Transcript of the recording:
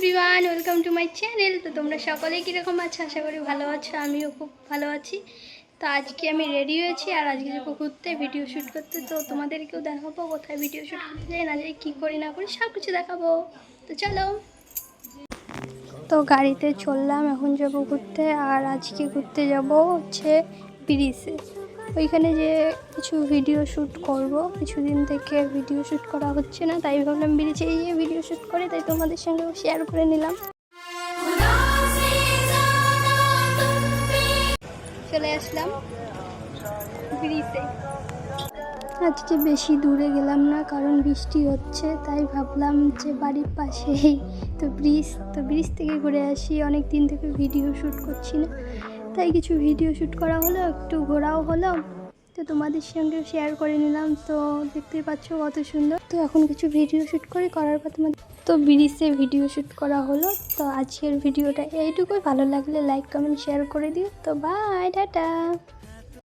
Everyone, welcome to my channel. তো তোমরা সকলেই কীরকম আছো? আশা করি ভালো আছো, আমিও খুব ভালো আছি। তো আজকে আমি রেডি হয়েছি আর আজকে যাবো ঘুরতে, ভিডিও শ্যুট করতে। তো তোমাদেরকেও দেখাবো কোথায় ভিডিও শ্যুট করতে যাই না যাই, কী করি না করি সব কিছু দেখাবো। তো চলো। তো গাড়িতে চললাম, এখন যাবো ঘুরতে। আর আজকে ঘুরতে যাব হচ্ছে ব্রিজে। ওইখানে যে কিছু ভিডিও শ্যুট করব, কিছুদিন থেকে ভিডিও শ্যুট করা হচ্ছে না, তাই ভাবলাম ব্রিজে গিয়ে ভিডিও শ্যুট করে, তাই তোমাদের সঙ্গেও শেয়ার করে নিলাম। চলে আসলাম ব্রিজে। আজকে বেশি দূরে গেলাম না, কারণ বৃষ্টি হচ্ছে, তাই ভাবলাম যে বাড়ির পাশেই তো ব্রিজ থেকে ঘুরে আসি। অনেক দিন থেকে ভিডিও শ্যুট করছি না, তাই কিছু ভিডিও শ্যুট করা হলো, একটু ঘোরাও হলো, তো তোমাদের সঙ্গে শেয়ার করে নিলাম। তো দেখতেই পাচ্ছ কত সুন্দর। তো এখন কিছু ভিডিও শ্যুট করার পর তো ব্রিজে ভিডিও শ্যুট করা হলো। তো আজকের ভিডিওটা এইটুকুই। ভালো লাগলে লাইক কমেন্ট শেয়ার করে দিও। তো বাই, টাটা।